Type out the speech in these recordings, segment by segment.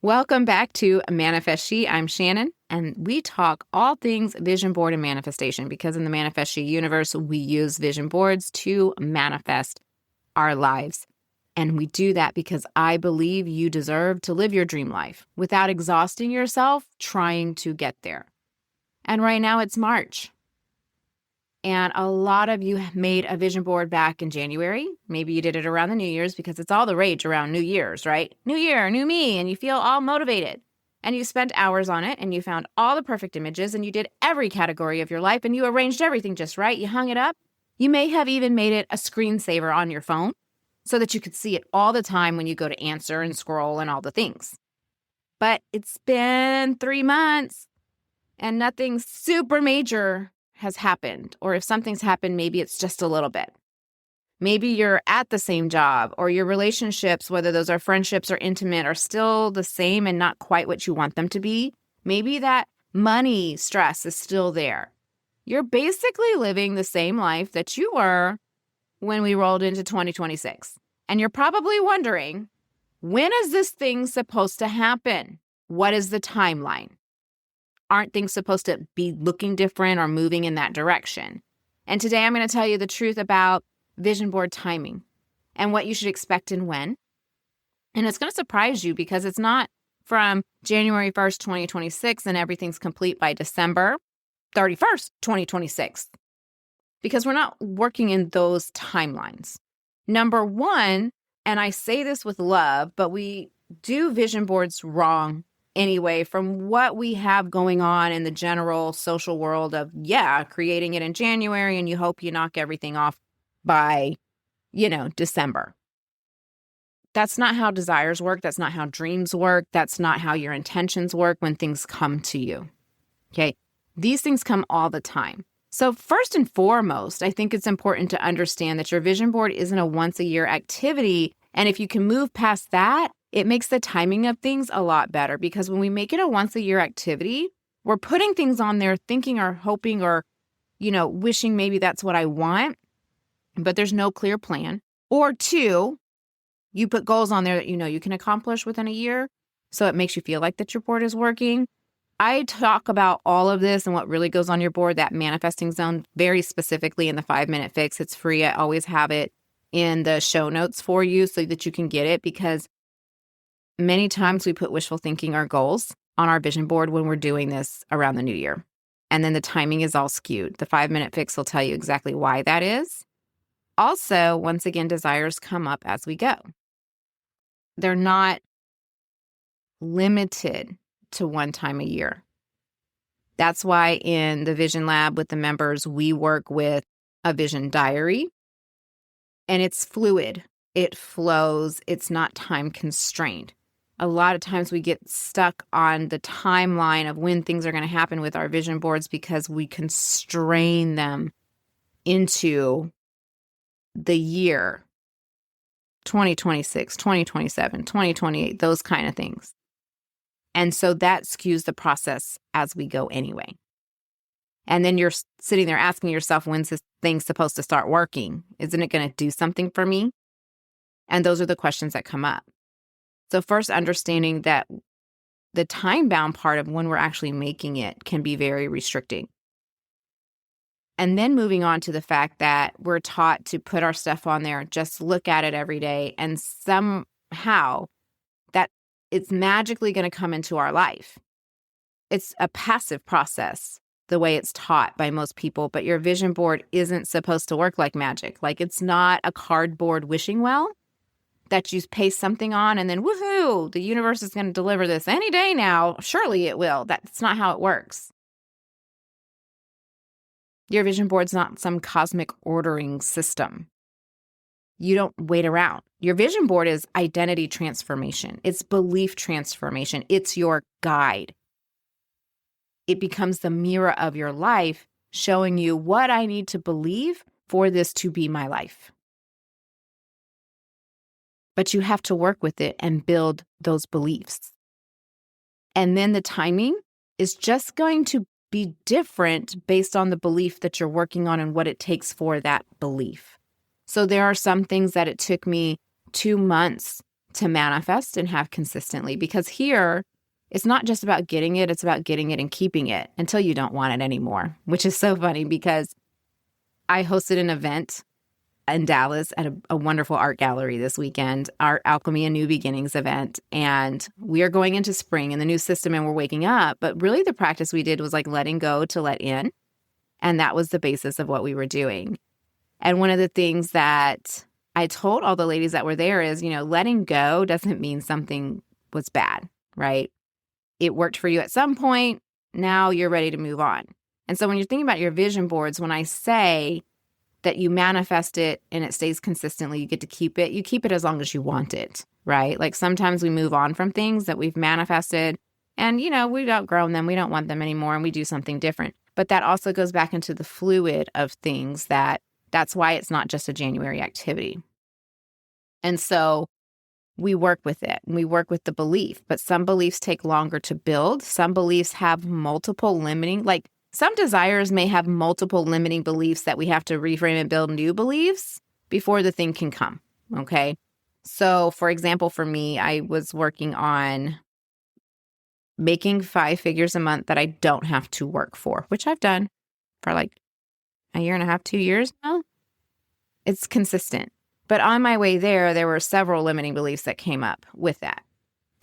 Welcome back to Manifest She. I'm Shannon, and we talk all things vision board and manifestation because in the Manifest She universe, we use vision boards to manifest our lives. And we do that because I believe you deserve to live your dream life without exhausting yourself trying to get there. And right now it's March. And a lot of you made a vision board back in January. Maybe you did it around the New Year's because it's all the rage around New Year's, right? New year, new me, and you feel all motivated. And you spent hours on it and you found all the perfect images and you did every category of your life and you arranged everything just right. You hung it up. You may have even made it a screensaver on your phone so that you could see it all the time when you go to answer and scroll and all the things. But it's been 3 months and nothing super major has happened, or if something's happened, maybe it's just a little bit. Maybe you're at the same job or your relationships, whether those are friendships or intimate, are still the same and not quite what you want them to be. Maybe that money stress is still there. You're basically living the same life that you were when we rolled into 2026. And you're probably wondering, when is this thing supposed to happen? What is the timeline? Aren't things supposed to be looking different or moving in that direction? And today I'm going to tell you the truth about vision board timing and what you should expect and when. And it's going to surprise you because it's not from January 1st, 2026 and everything's complete by December 31st, 2026, because we're not working in those timelines. Number one, and I say this with love, but we do vision boards wrong anyway, from what we have going on in the general social world of, creating it in January and you hope you knock everything off by, December. That's not how desires work. That's not how dreams work. That's not how your intentions work when things come to you. Okay. These things come all the time. So first and foremost, I think it's important to understand that your vision board isn't a once a year activity. And if you can move past that, it makes the timing of things a lot better, because when we make it a once a year activity, we're putting things on there thinking or hoping or, wishing maybe that's what I want, but there's no clear plan. Or two, you put goals on there that you can accomplish within a year. So it makes you feel like that your board is working. I talk about all of this and what really goes on your board, that manifesting zone, very specifically in the 5-minute fix. It's free. I always have it in the show notes for you so that you can get it, because many times we put wishful thinking or goals on our vision board when we're doing this around the new year. And then the timing is all skewed. The 5-minute fix will tell you exactly why that is. Also, once again, desires come up as we go. They're not limited to one time a year. That's why in the Vision Lab with the members, we work with a vision diary. And it's fluid. It flows. It's not time constrained. A lot of times we get stuck on the timeline of when things are going to happen with our vision boards because we constrain them into the year 2026, 2027, 2028, those kind of things. And so that skews the process as we go anyway. And then you're sitting there asking yourself, when's this thing supposed to start working? Isn't it going to do something for me? And those are the questions that come up. So first, understanding that the time-bound part of when we're actually making it can be very restricting. And then moving on to the fact that we're taught to put our stuff on there, just look at it every day, and somehow that it's magically going to come into our life. It's a passive process, the way it's taught by most people, but your vision board isn't supposed to work like magic. Like, it's not a cardboard wishing well that you paste something on and then woohoo, the universe is going to deliver this any day now. Surely it will. That's not how it works. Your vision board's not some cosmic ordering system. You don't wait around. Your vision board is identity transformation. It's belief transformation. It's your guide. It becomes the mirror of your life, showing you what I need to believe for this to be my life. But you have to work with it and build those beliefs. And then the timing is just going to be different based on the belief that you're working on and what it takes for that belief. So there are some things that it took me 2 months to manifest and have consistently. Because here, it's not just about getting it, it's about getting it and keeping it until you don't want it anymore, which is so funny because I hosted an event in Dallas at a wonderful art gallery this weekend, our Alchemy and New Beginnings event. And we are going into spring and the new system and we're waking up. But really the practice we did was like letting go to let in. And that was the basis of what we were doing. And one of the things that I told all the ladies that were there is, letting go doesn't mean something was bad, right? It worked for you at some point. Now you're ready to move on. And so when you're thinking about your vision boards, when I say that you manifest it and it stays consistently, you get to keep it. You keep it as long as you want it, right? Like sometimes we move on from things that we've manifested and, we've outgrown them. We don't want them anymore and we do something different. But that also goes back into the fluid of things that's why it's not just a January activity. And so we work with it. We work with the belief, but some beliefs take longer to build. Some beliefs have multiple limiting, like some desires may have multiple limiting beliefs that we have to reframe and build new beliefs before the thing can come. Okay. So for example, for me, I was working on making 5 figures a month that I don't have to work for, which I've done for like a year and a half, 2 years now. It's consistent. But on my way there were several limiting beliefs that came up with that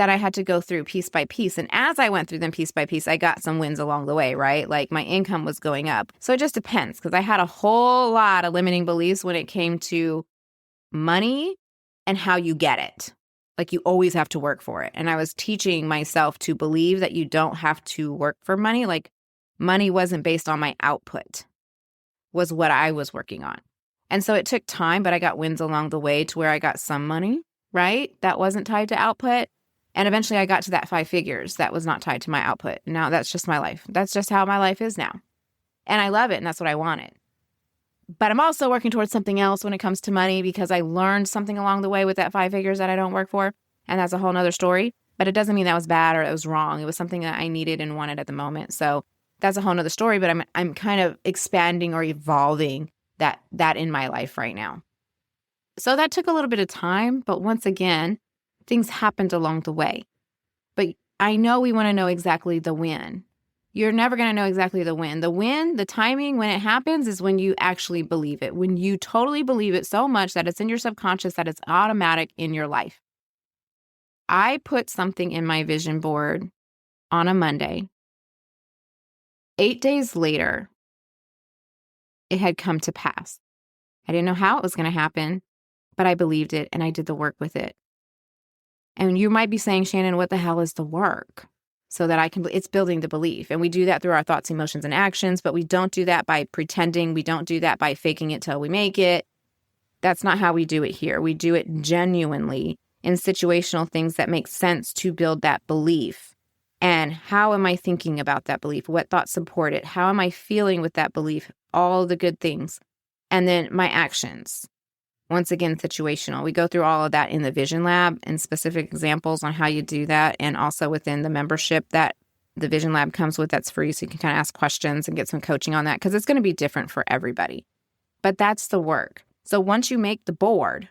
I had to go through piece by piece. And as I went through them piece by piece, I got some wins along the way, right? Like my income was going up. So it just depends because I had a whole lot of limiting beliefs when it came to money and how you get it. Like you always have to work for it. And I was teaching myself to believe that you don't have to work for money. Like money wasn't based on my output, was what I was working on. And so it took time, but I got wins along the way to where I got some money, right? That wasn't tied to output. And eventually I got to that 5 figures that was not tied to my output. Now that's just my life. That's just how my life is now. And I love it. And that's what I wanted. But I'm also working towards something else when it comes to money because I learned something along the way with that 5 figures that I don't work for. And that's a whole nother story. But it doesn't mean that was bad or it was wrong. It was something that I needed and wanted at the moment. So that's a whole nother story. But I'm kind of expanding or evolving that in my life right now. So that took a little bit of time, but once again, things happened along the way. But I know we want to know exactly the when. You're never going to know exactly the when. The timing when it happens is when you actually believe it. When you totally believe it so much that it's in your subconscious that it's automatic in your life. I put something in my vision board on a Monday. 8 days later, it had come to pass. I didn't know how it was going to happen, but I believed it and I did the work with it. And you might be saying, Shannon, what the hell is the work? So that it's building the belief. And we do that through our thoughts, emotions, and actions, but we don't do that by pretending. We don't do that by faking it till we make it. That's not how we do it here. We do it genuinely in situational things that make sense to build that belief. And how am I thinking about that belief? What thoughts support it? How am I feeling with that belief? All the good things. And then my actions. Once again, situational. We go through all of that in the Vision Lab and specific examples on how you do that. And also within the membership that the Vision Lab comes with, that's free. So you can kind of ask questions and get some coaching on that because it's going to be different for everybody. But that's the work. So once you make the board,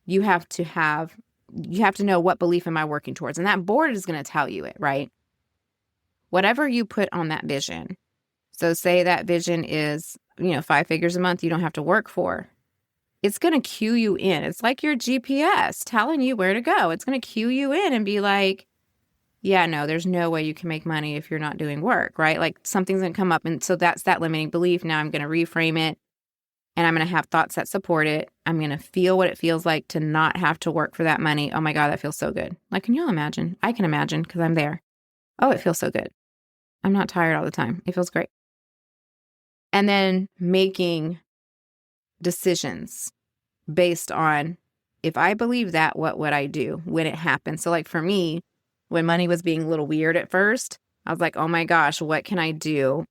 you have to know what belief am I working towards. And that board is going to tell you it, right? Whatever you put on that vision. So say that vision is, 5 figures a month you don't have to work for. It's going to cue you in. It's like your GPS telling you where to go. It's going to cue you in and be like, yeah, no, there's no way you can make money if you're not doing work, right? Like something's going to come up. And so that's that limiting belief. Now I'm going to reframe it and I'm going to have thoughts that support it. I'm going to feel what it feels like to not have to work for that money. Oh my God, that feels so good. Like, can y'all imagine? I can imagine because I'm there. Oh, it feels so good. I'm not tired all the time. It feels great. And then making decisions based on, if I believe that, what would I do when it happens? So like for me, when money was being a little weird at first, I was like, oh my gosh, what can I do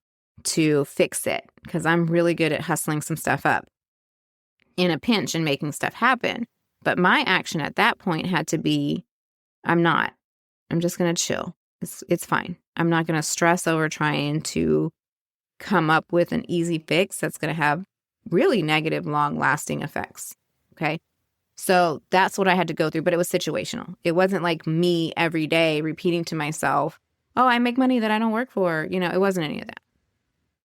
to fix it? Because I'm really good at hustling some stuff up in a pinch and making stuff happen. But my action at that point had to be, I'm just going to chill. It's fine. I'm not going to stress over trying to come up with an easy fix that's going to have really negative, long-lasting effects. Okay. So that's what I had to go through, but it was situational. It wasn't like me every day repeating to myself, oh, I make money that I don't work for. It wasn't any of that.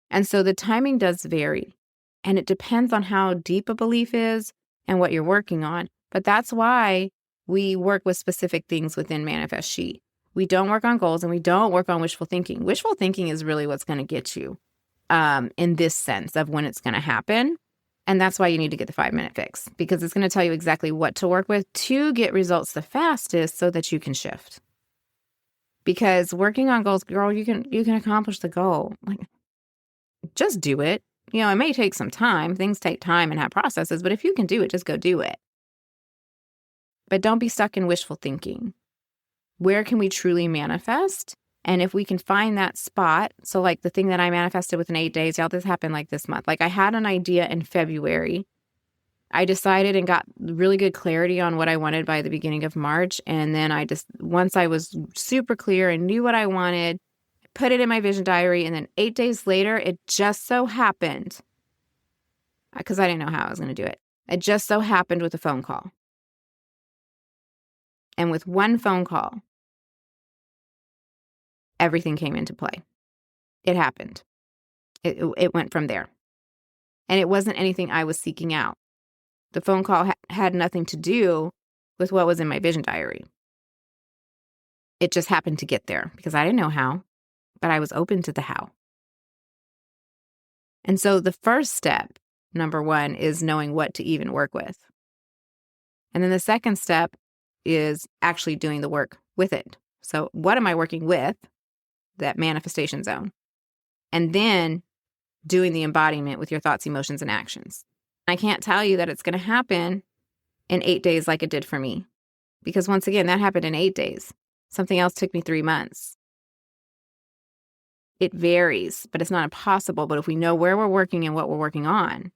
And so the timing does vary, and it depends on how deep a belief is and what you're working on. But that's why we work with specific things within Manifest She. We don't work on goals and we don't work on wishful thinking. Wishful thinking is really what's going to get you in this sense of when it's going to happen. And that's why you need to get the 5-minute fix, because it's going to tell you exactly what to work with to get results the fastest so that you can shift. Because working on goals, girl, you can accomplish the goal. Like, just do it. It may take some time. Things take time and have processes, but if you can do it, just go do it. But don't be stuck in wishful thinking. Where can we truly manifest? And if we can find that spot, so like the thing that I manifested within 8 days, y'all, this happened like this month. Like I had an idea in February. I decided and got really good clarity on what I wanted by the beginning of March. And then once I was super clear and knew what I wanted, put it in my vision diary. And then 8 days later, it just so happened, because I didn't know how I was going to do it. It just so happened with a phone call. And with one phone call, everything came into play. It happened. It went from there. And it wasn't anything I was seeking out. The phone call had nothing to do with what was in my vision diary. It just happened to get there because I didn't know how, but I was open to the how. And so the first step, number one, is knowing what to even work with. And then the second step is actually doing the work with it. So what am I working with? That manifestation zone. And then doing the embodiment with your thoughts, emotions, and actions. I can't tell you that it's going to happen in 8 days like it did for me. Because once again, that happened in 8 days. Something else took me 3 months. It varies, but it's not impossible. But if we know where we're working and what we're working on,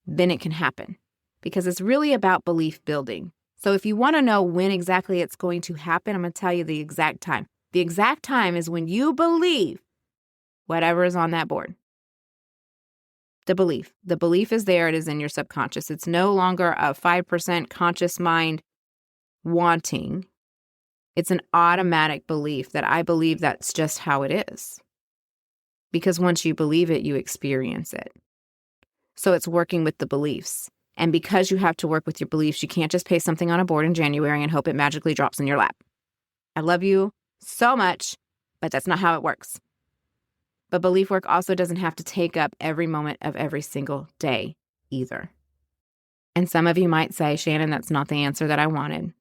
then it can happen. Because it's really about belief building. So if you want to know when exactly it's going to happen, I'm going to tell you the exact time. The exact time is when you believe whatever is on that board. The belief is there. It is in your subconscious. It's no longer a 5% conscious mind wanting. It's an automatic belief that I believe that's just how it is. Because once you believe it, you experience it. So it's working with the beliefs. And because you have to work with your beliefs, you can't just paste something on a board in January and hope it magically drops in your lap. I love you so much, but that's not how it works. But belief work also doesn't have to take up every moment of every single day either. And some of you might say, Shannon, that's not the answer that I wanted.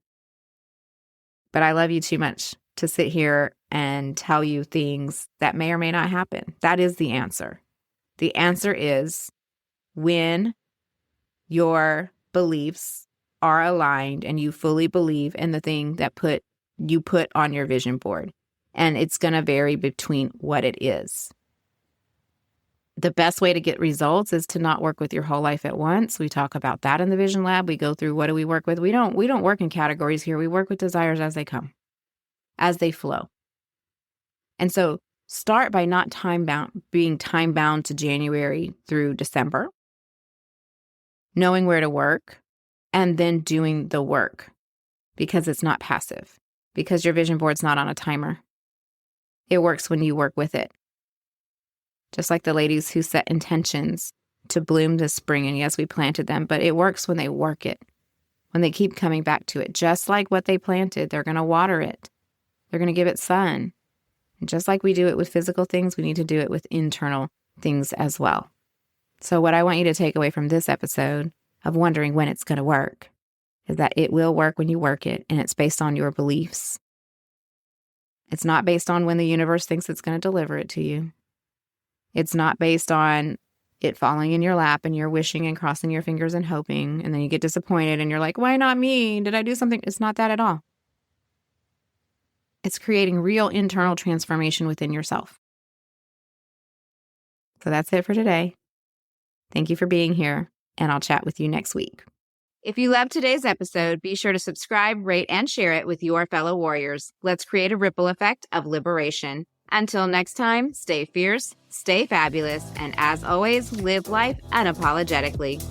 But I love you too much to sit here and tell you things that may or may not happen. That is the answer. The answer is when your beliefs are aligned and you fully believe in the thing that you put on your vision board. And it's going to vary between what it is. The best way to get results is to not work with your whole life at once. We talk about that in the Vision Lab. We go through what do we work with. We don't work in categories here. We work with desires as they come, as they flow. And so start by not being time bound to January through December, knowing where to work, and then doing the work because it's not passive, because your vision board's not on a timer. It works when you work with it. Just like the ladies who set intentions to bloom this spring, and yes, we planted them, but it works when they work it, when they keep coming back to it. Just like what they planted, they're going to water it. They're going to give it sun. And just like we do it with physical things, we need to do it with internal things as well. So what I want you to take away from this episode of wondering when it's going to work is that it will work when you work it, and it's based on your beliefs. It's not based on when the universe thinks it's going to deliver it to you. It's not based on it falling in your lap and you're wishing and crossing your fingers and hoping, and then you get disappointed and you're like, why not me? Did I do something? It's not that at all. It's creating real internal transformation within yourself. So that's it for today. Thank you for being here, and I'll chat with you next week. If you loved today's episode, be sure to subscribe, rate, and share it with your fellow warriors. Let's create a ripple effect of liberation. Until next time, stay fierce, stay fabulous, and as always, live life unapologetically.